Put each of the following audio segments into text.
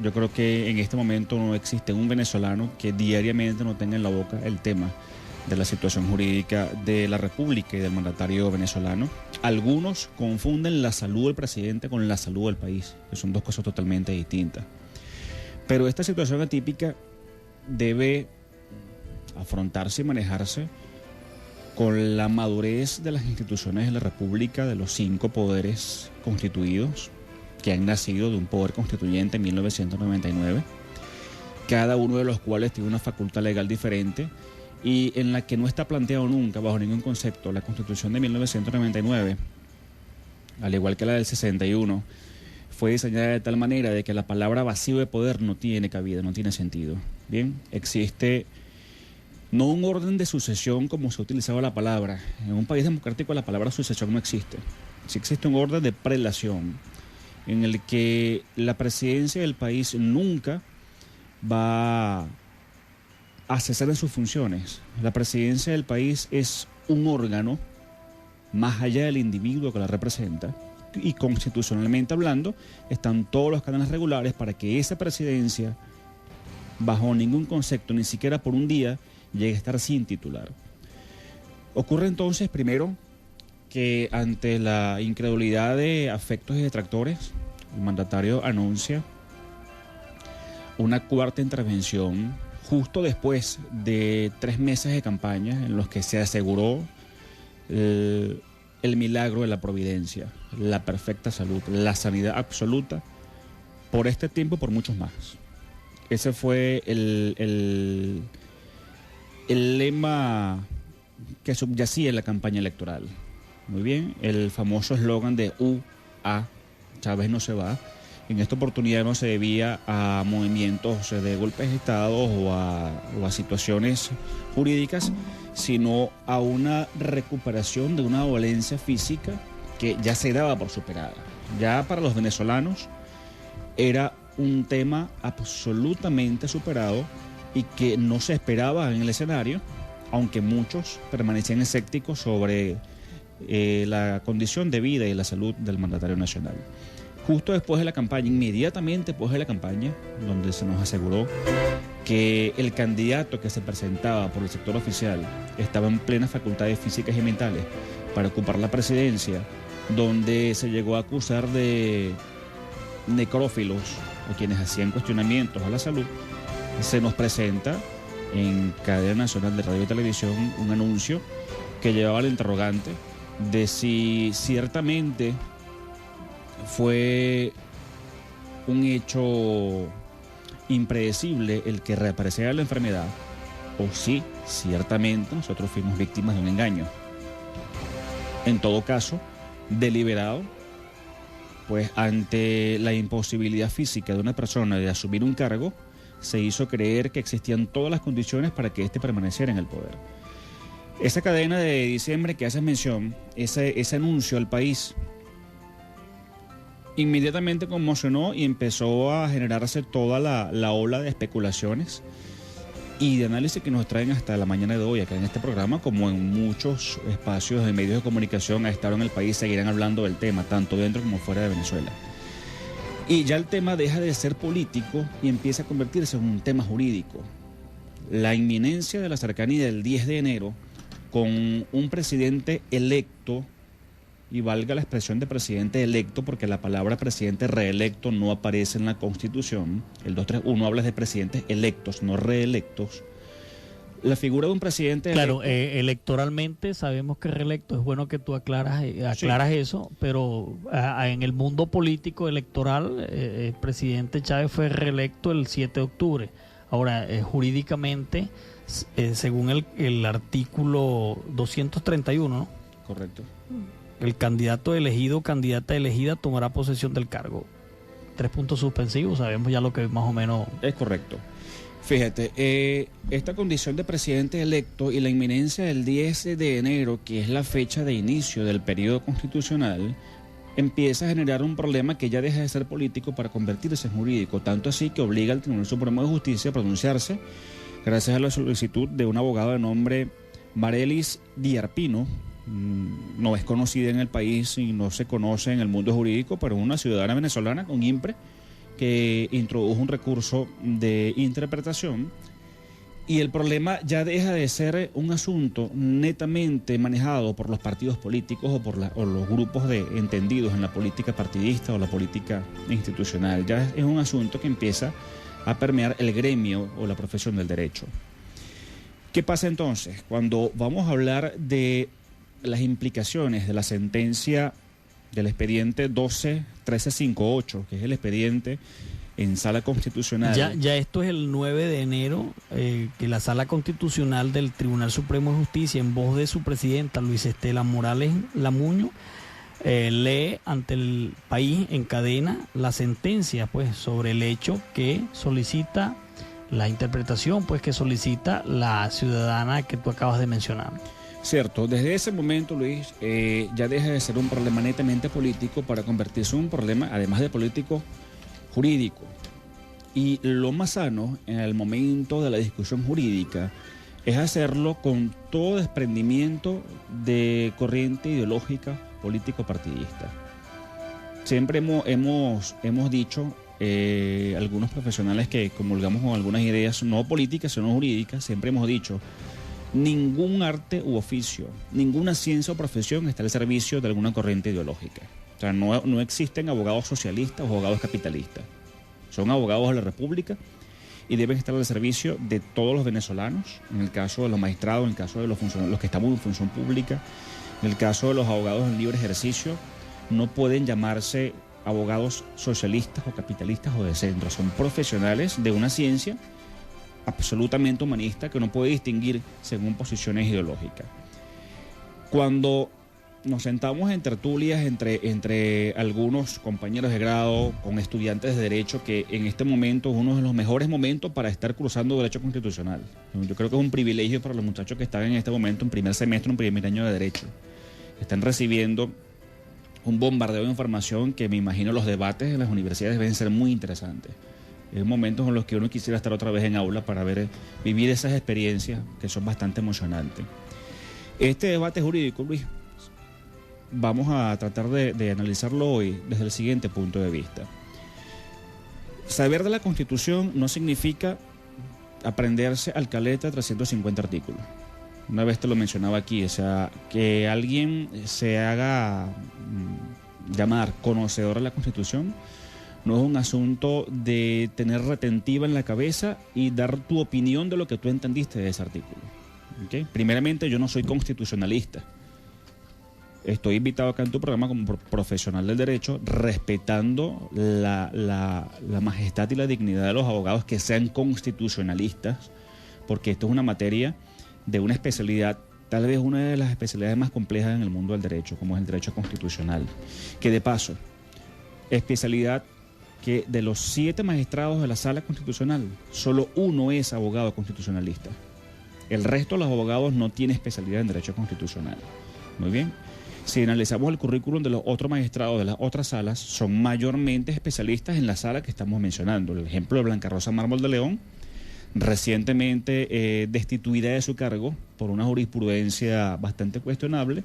Yo creo que en este momento no existe un venezolano que diariamente no tenga en la boca el tema de la situación jurídica de la República y del mandatario venezolano. Algunos confunden la salud del presidente con la salud del país, que son dos cosas totalmente distintas. Pero esta situación atípica debe afrontarse y manejarse con la madurez de las instituciones de la República, de los 5 poderes constituidos, que han nacido de un poder constituyente en 1999, cada uno de los cuales tiene una facultad legal diferente y en la que no está planteado nunca, bajo ningún concepto, la Constitución de 1999, al igual que la del 61, fue diseñada de tal manera de que la palabra vacío de poder no tiene cabida, no tiene sentido. Bien, existe no un orden de sucesión como se ha utilizado la palabra. En un país democrático la palabra sucesión no existe. Sí existe un orden de prelación en el que la presidencia del país nunca va a cesar en sus funciones. La presidencia del país es un órgano más allá del individuo que la representa y constitucionalmente hablando están todos los canales regulares para que esa presidencia, bajo ningún concepto, ni siquiera por un día, llegue a estar sin titular. Ocurre entonces, primero, que ante la incredulidad de afectos y detractores, el mandatario anuncia una cuarta intervención justo después de 3 meses de campaña en los que se aseguró el milagro de la providencia, la perfecta salud, la sanidad absoluta, por este tiempo y por muchos más. Ese fue el lema que subyacía en la campaña electoral. Muy bien, el famoso eslogan de U.A. Chávez no se va. En esta oportunidad no se debía a movimientos de golpes de Estado o a situaciones jurídicas, sino a una recuperación de una dolencia física que ya se daba por superada. Ya para los venezolanos era un tema absolutamente superado y que no se esperaba en el escenario, aunque muchos permanecían escépticos sobre la condición de vida y la salud del mandatario nacional. Justo después de la campaña, inmediatamente después de la campaña, donde se nos aseguró que el candidato que se presentaba por el sector oficial estaba en plenas facultades físicas y mentales para ocupar la presidencia, donde se llegó a acusar de necrófilos a quienes hacían cuestionamientos a la salud, se nos presenta en cadena nacional de radio y televisión un anuncio que llevaba el interrogante de si ciertamente fue un hecho impredecible el que reapareciera la enfermedad o si ciertamente nosotros fuimos víctimas de un engaño. En todo caso, deliberado, pues ante la imposibilidad física de una persona de asumir un cargo, se hizo creer que existían todas las condiciones para que éste permaneciera en el poder. Esa cadena de diciembre que haces mención, ese anuncio al país, inmediatamente conmocionó y empezó a generarse toda la ola de especulaciones y de análisis que nos traen hasta la mañana de hoy acá en este programa, como en muchos espacios de medios de comunicación a estar en el país seguirán hablando del tema, tanto dentro como fuera de Venezuela. Y ya el tema deja de ser político y empieza a convertirse en un tema jurídico. La inminencia de la cercanía del 10 de enero con un presidente electo, y valga la expresión de presidente electo porque la palabra presidente reelecto no aparece en la Constitución, el 231 habla de presidentes electos, no reelectos. La figura de un presidente claro, electo... electoralmente sabemos que reelecto, es bueno que tú aclaras Sí. eso, pero en el mundo político electoral, el presidente Chávez fue reelecto el 7 de octubre. Ahora, jurídicamente, según el artículo 231, ¿no? Correcto. El candidato elegido, candidata elegida, tomará posesión del cargo. 3 puntos suspensivos, sabemos ya lo que más o menos... Es correcto. Fíjate, esta condición de presidente electo y la inminencia del 10 de enero, que es la fecha de inicio del periodo constitucional, empieza a generar un problema que ya deja de ser político para convertirse en jurídico, tanto así que obliga al Tribunal Supremo de Justicia a pronunciarse, gracias a la solicitud de un abogado de nombre Marelis Diarpino. No es conocida en el país y no se conoce en el mundo jurídico, pero una ciudadana venezolana con IMPRE que introdujo un recurso de interpretación y el problema ya deja de ser un asunto netamente manejado por los partidos políticos o los grupos de entendidos en la política partidista o la política institucional. Ya es un asunto que empieza a permear el gremio o la profesión del derecho. ¿Qué pasa entonces? Cuando vamos a hablar de las implicaciones de la sentencia del expediente 12-1358, que es el expediente en Sala Constitucional. Ya esto es el 9 de enero, que la Sala Constitucional del Tribunal Supremo de Justicia, en voz de su presidenta, Luis Estela Morales Lamuño, lee ante el país en cadena la sentencia pues sobre el hecho que solicita, la interpretación pues que solicita la ciudadana que tú acabas de mencionar. Cierto, desde ese momento, Luis, ya deja de ser un problema netamente político para convertirse en un problema, además de político, jurídico. Y lo más sano en el momento de la discusión jurídica es hacerlo con todo desprendimiento de corriente ideológica político-partidista. Siempre hemos dicho, algunos profesionales que comulgamos con algunas ideas no políticas, sino jurídicas, siempre hemos dicho: ningún arte u oficio, ninguna ciencia o profesión está al servicio de alguna corriente ideológica. O sea, no existen abogados socialistas o abogados capitalistas. Son abogados de la República y deben estar al servicio de todos los venezolanos, en el caso de los magistrados, en el caso de los funcionarios, los que estamos en función pública, en el caso de los abogados en libre ejercicio, no pueden llamarse abogados socialistas o capitalistas o de centro. Son profesionales de una ciencia absolutamente humanista que no puede distinguir según posiciones ideológicas. Cuando nos sentamos en tertulias entre algunos compañeros de grado con estudiantes de Derecho, que en este momento es uno de los mejores momentos para estar cursando Derecho Constitucional. Yo creo que es un privilegio para los muchachos que están en este momento en primer semestre, en primer año de Derecho. Están recibiendo un bombardeo de información que me imagino los debates en las universidades deben ser muy interesantes. Es momentos en los que uno quisiera estar otra vez en aula para vivir esas experiencias que son bastante emocionantes. Este debate jurídico, Luis, vamos a tratar de analizarlo hoy desde el siguiente punto de vista. Saber de la Constitución no significa aprenderse al caleta 350 artículos. Una vez te lo mencionaba aquí, o sea, que alguien se haga llamar conocedor de la Constitución no es un asunto de tener retentiva en la cabeza y dar tu opinión de lo que tú entendiste de ese artículo. ¿Okay? Primeramente, yo no soy constitucionalista. Estoy invitado acá en tu programa como profesional del derecho, respetando la majestad y la dignidad de los abogados que sean constitucionalistas, porque esto es una materia de una especialidad, tal vez una de las especialidades más complejas en el mundo del derecho, como es el derecho constitucional. Que de paso, especialidad que de los 7 magistrados de la Sala Constitucional, solo uno es abogado constitucionalista. El resto de los abogados no tiene especialidad en derecho constitucional. Muy bien. Si analizamos el currículum de los otros magistrados de las otras salas, son mayormente especialistas en la sala que estamos mencionando. El ejemplo de Blanca Rosa Mármol de León, recientemente destituida de su cargo por una jurisprudencia bastante cuestionable,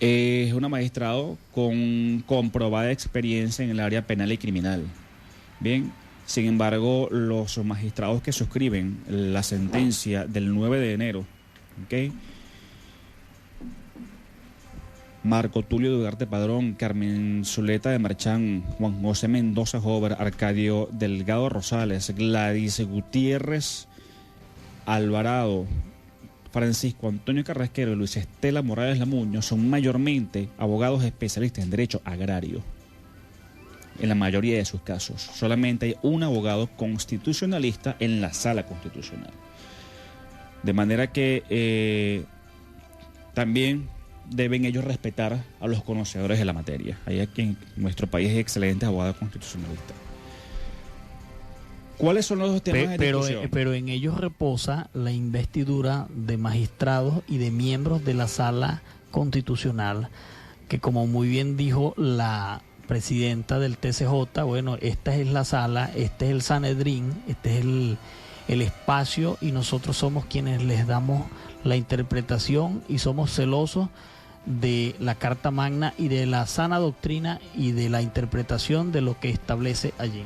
es una magistrado con comprobada experiencia en el área penal y criminal. Bien, sin embargo, los magistrados que suscriben la sentencia del 9 de enero, ¿okay? Marco Tulio Duarte Padrón, Carmen Zuleta de Marchán, Juan José Mendoza Jover, Arcadio Delgado Rosales, Gladys Gutiérrez Alvarado, Francisco Antonio Carrasquero y Luis Estela Morales Lamuño son mayormente abogados especialistas en derecho agrario. En la mayoría de sus casos, solamente hay un abogado constitucionalista en la Sala Constitucional. De manera que también deben ellos respetar a los conocedores de la materia. Hay aquí en nuestro país hay excelentes abogados constitucionalistas. ¿Cuáles son los dos temas de discusión? Pero en ellos reposa la investidura de magistrados y de miembros de la Sala Constitucional, que como muy bien dijo la presidenta del TCJ, bueno, esta es la sala, este es el Sanedrín, este es el espacio y nosotros somos quienes les damos la interpretación y somos celosos de la Carta Magna y de la sana doctrina y de la interpretación de lo que establece allí.